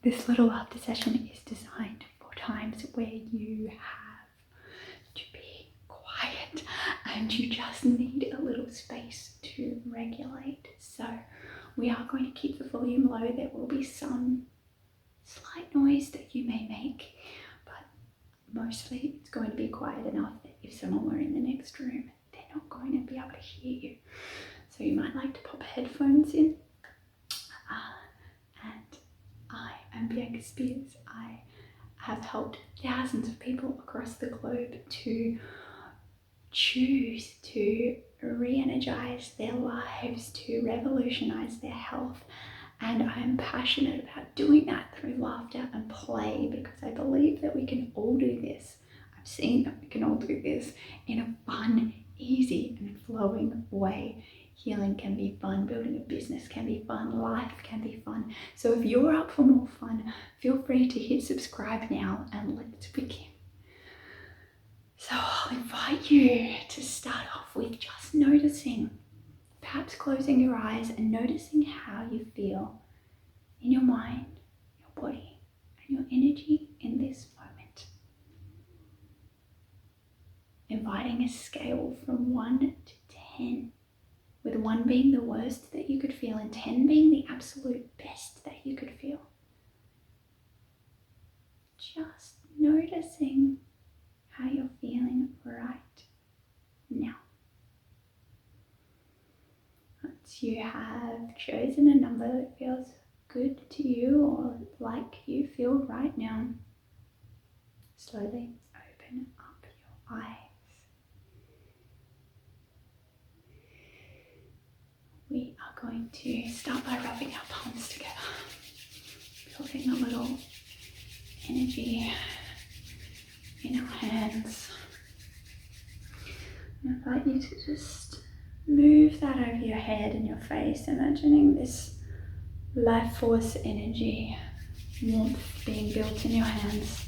This little after session is designed for times where you have to be quiet and you just need a little space to regulate. So we are going to keep the volume low. There will be some slight noise that you may make, but mostly it's going to be quiet enough that if someone were in the next room, they're not going to be able to hear you. So you might like to pop headphones in. And I am Bianca Spears. I have helped thousands of people across the globe to choose to re-energize their lives, to revolutionize their health. And I am passionate about doing that through laughter and play, because I believe that we can all do this. I've seen that we can all do this in a fun, easy and flowing way. Healing can be fun, building a business can be fun, life can be fun. So if you're up for more fun, feel free to hit subscribe now and let's begin. So I'll invite you to start off with just noticing, perhaps closing your eyes and noticing how you feel in your mind, your body, and your energy in this moment. Inviting a scale from 1 to 10. With 1 being the worst that you could feel and 10 being the absolute best that you could feel. Just noticing how you're feeling right now. Once you have chosen a number that feels good to you or like you feel right now, slowly open up your eyes. We are going to start by rubbing our palms together, building a little energy in our hands. I invite you to just move that over your head and your face, imagining this life force energy, warmth being built in your hands,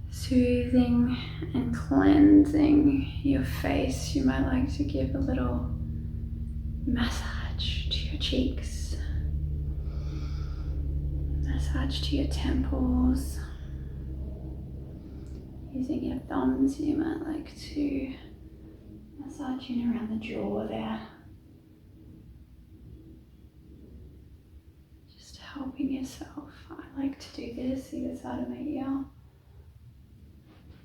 soothing and cleansing your face. You might like to give a little massage to your cheeks, massage to your temples. Using your thumbs, you might like to massage in around the jaw there. Just helping yourself. I like to do this either side of my ear.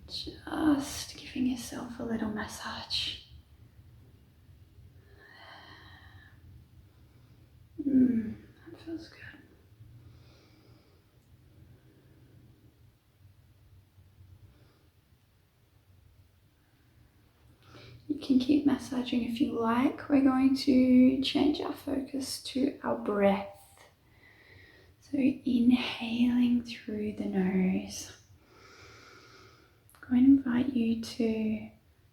Just giving yourself a little massage. That feels good. You can keep massaging if you like. We're going to change our focus to our breath. So inhaling through the nose. I'm going to invite you to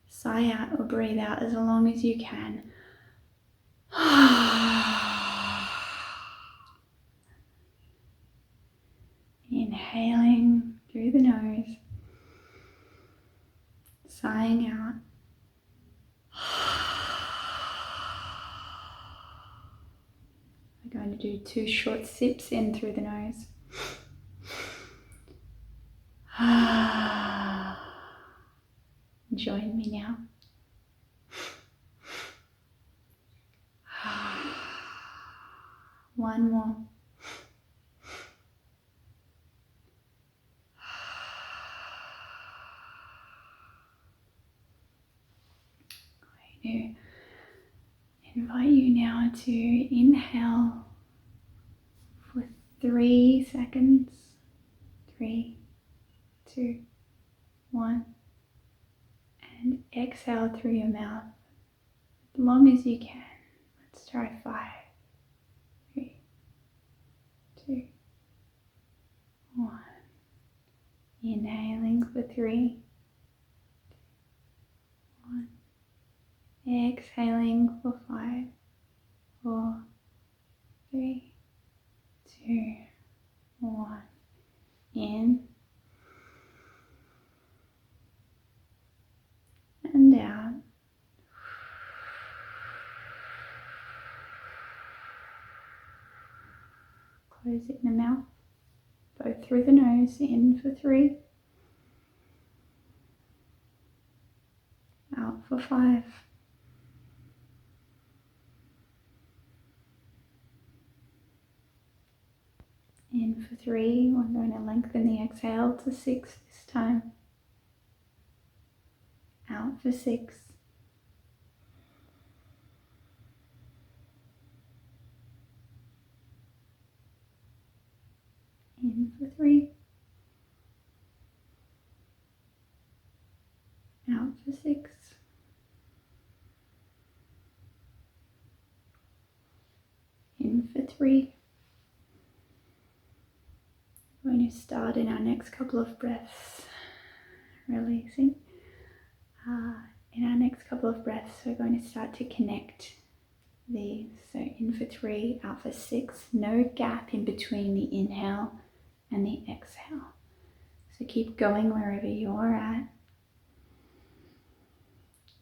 sigh out or breathe out as long as you can. Inhaling through the nose, sighing out. We're going to do 2 short sips in through the nose. Join me now. One more. I'm going to invite you now to inhale for 3 seconds. 3, 2, 1. And exhale through your mouth as long as you can. Let's try 5, 3, 2, 1. Inhaling for 3, 1. Exhaling for 5, 4, 3, 2, 1. In and out. closing the mouth, both through the nose, in for 3, out for 5, in for 3. We're going to lengthen the exhale to 6 this time, out for 6, in for 3, out for 6, in for 3. We're going to start in our next couple of breaths, releasing. In our next couple of breaths, we're going to start to connect these. So in for 3, out for 6, no gap in between the inhale and the exhale. So keep going wherever you're at.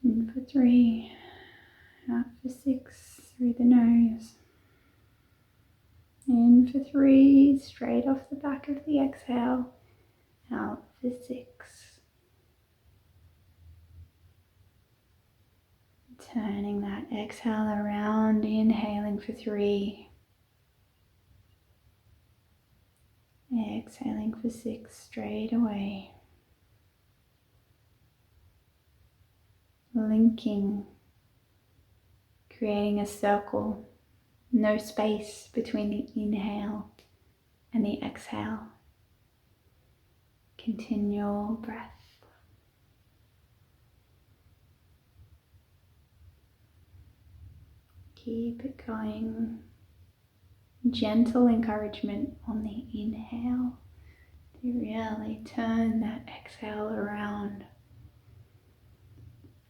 In for 3, out for 6, through the nose. In for 3, straight off the back of the exhale, out for 6. Turning that exhale around, inhaling for 3. Exhaling for 6, straight away. Linking, creating a circle, no space between the inhale and the exhale. Continual breath. Keep it going. Gentle encouragement on the inhale to really turn that exhale around.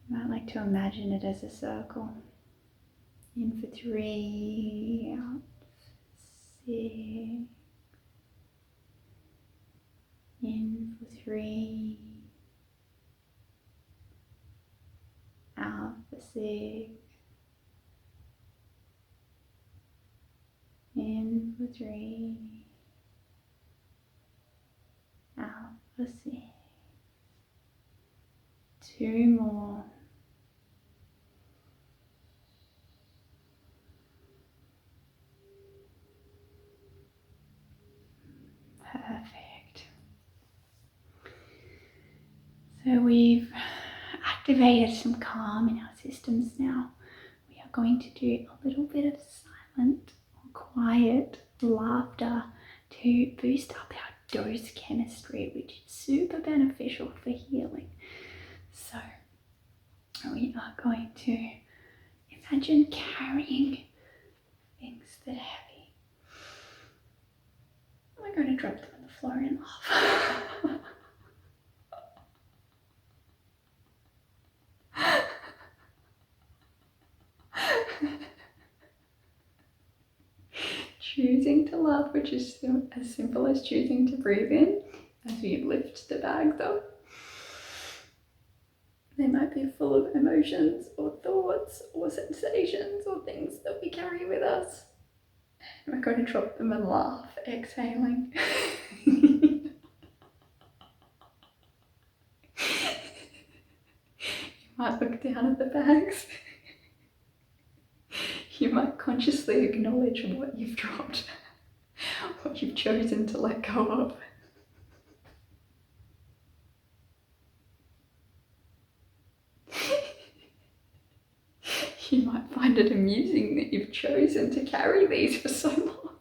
You might like to imagine it as a circle. In for 3, out for 6. In for 3, out for 6. In for 3, out for 6. 2 more. Perfect. So we've activated some calm in our systems now. We are going to do a little bit of silent or quiet laughter to boost up our dose chemistry, which is super beneficial for healing. So we are going to imagine carrying things that are heavy. We're going to drop them on the floor and laugh. Choosing to laugh, which is as simple as choosing to breathe in as you lift the bags up. They might be full of emotions or thoughts or sensations or things that we carry with us. And we're going to drop them and laugh, exhaling. You might look down at the bags. You might consciously acknowledge what you've dropped, what you've chosen to let go of. You might find it amusing that you've chosen to carry these for so long.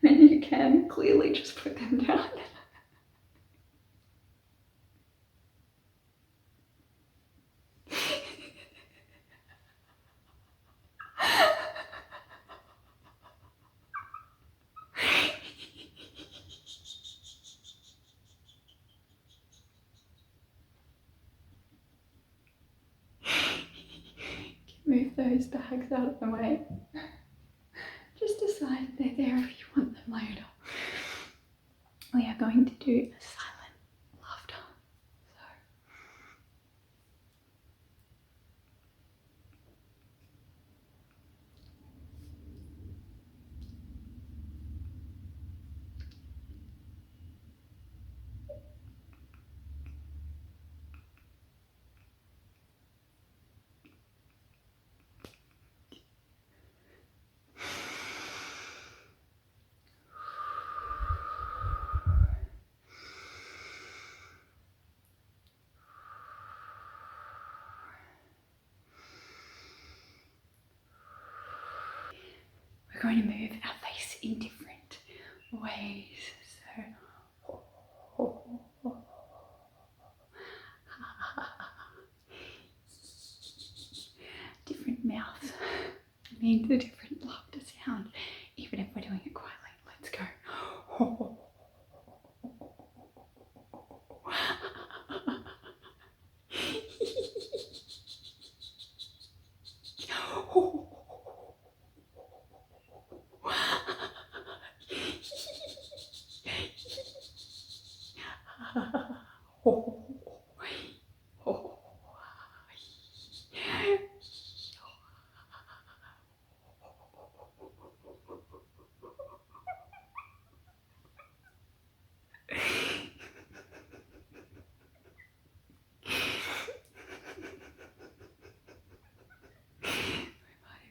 When you can clearly just put them down. Move those bags out of the way. Just decide they're there if you want them later. We are going to do a silent laughter. going to move our face in different ways. So, different mouth means a different laughter sound, even if we're doing it quietly. Let's go.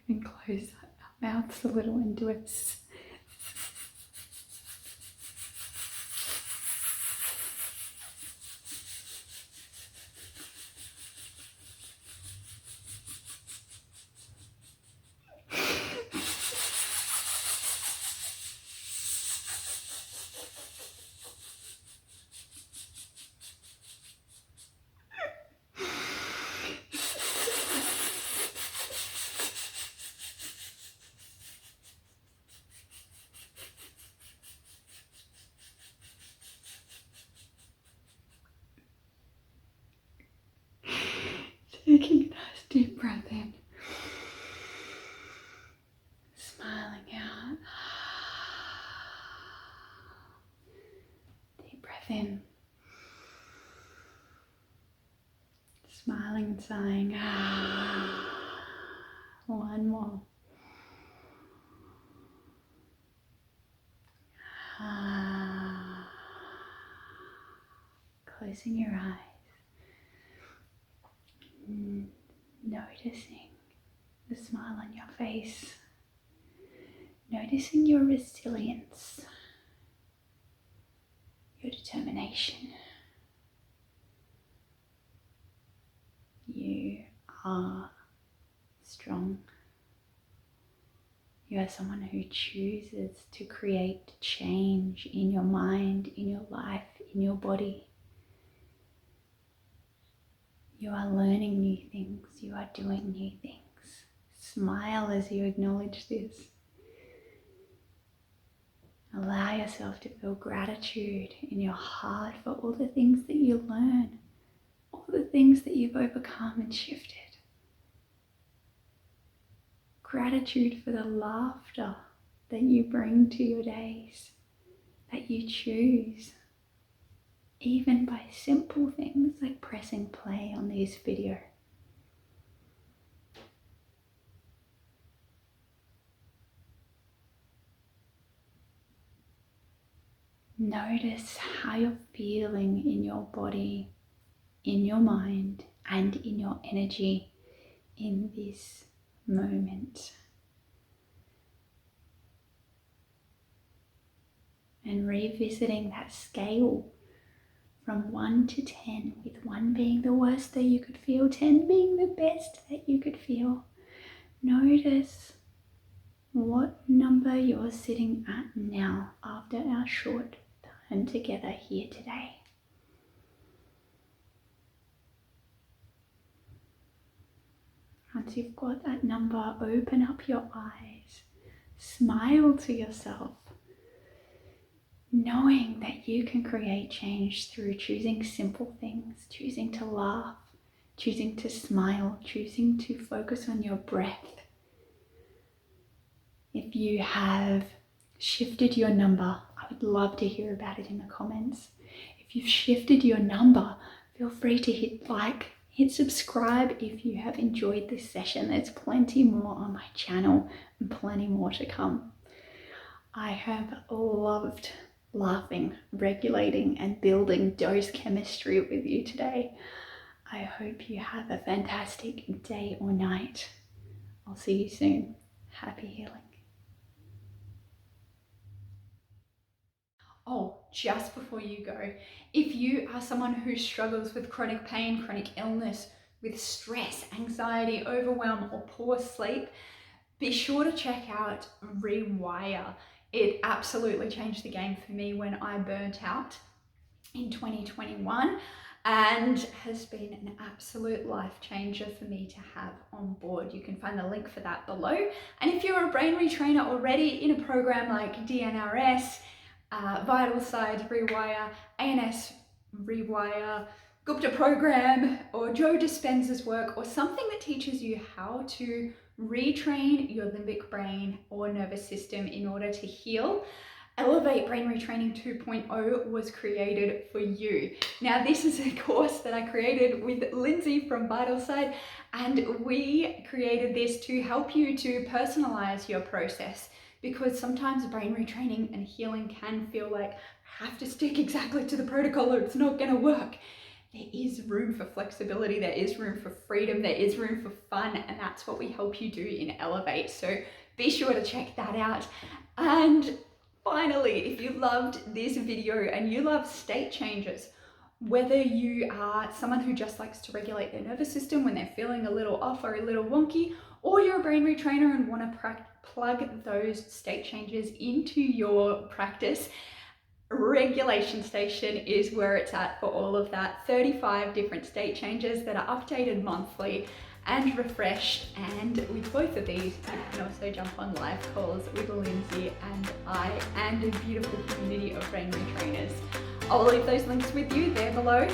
We might even close our mouths a little and do it. Taking a nice deep breath in, smiling out. Deep breath in, smiling and sighing. One more. Closing your eyes. Noticing the smile on your face, noticing your resilience, your determination. You are strong. You are someone who chooses to create change in your mind, in your life, in your body. You are learning new things. You are doing new things. Smile as you acknowledge this. Allow yourself to feel gratitude in your heart for all the things that you learn, all the things that you've overcome and shifted. Gratitude for the laughter that you bring to your days, that you choose, even by simple things like pressing play on this video. Notice how you're feeling in your body, in your mind, and in your energy in this moment. And revisiting that scale from 1 to 10, with 1 being the worst that you could feel, 10 being the best that you could feel. Notice what number you're sitting at now after our short time together here today. Once you've got that number, open up your eyes, smile to yourself, knowing that you can create change through choosing simple things, choosing to laugh, choosing to smile, choosing to focus on your breath. If you have shifted your number, I would love to hear about it in the comments. If you've shifted your number, feel free to hit like, hit subscribe if you have enjoyed this session. There's plenty more on my channel and plenty more to come. I have loved laughing, regulating, and building dose chemistry with you today. I hope you have a fantastic day or night. I'll see you soon. Happy healing. Oh, just before you go, if you are someone who struggles with chronic pain, chronic illness, with stress, anxiety, overwhelm, or poor sleep, be sure to check out REWIRE. It absolutely changed the game for me when I burnt out in 2021 and has been an absolute life changer for me to have on board. You can find the link for that below. And if you're a brain retrainer already in a program like DNRS, VitalSide REWIRE, ANS REWIRE, Gupta program, or Joe Dispenza's work, or something that teaches you how to retrain your limbic brain or nervous system in order to heal, Elevate Brain Retraining 2.0 was created for you. Now, this is a course that I created with Lindsay from VitalSide, and we created this to help you to personalize your process, because sometimes brain retraining and healing can feel like I have to stick exactly to the protocol or it's not going to work. There is room for flexibility, there is room for freedom, there is room for fun, and that's what we help you do in Elevate. So be sure to check that out. And finally, if you loved this video and you love state changes, whether you are someone who just likes to regulate their nervous system when they're feeling a little off or a little wonky, or you're a brain retrainer and want to plug those state changes into your practice, Regulation Station is where it's at for all of that. 35 different state changes that are updated monthly and refreshed, and with both of these you can also jump on live calls with Lindsay and I and a beautiful community of brain retrainers. I'll leave those links with you there below.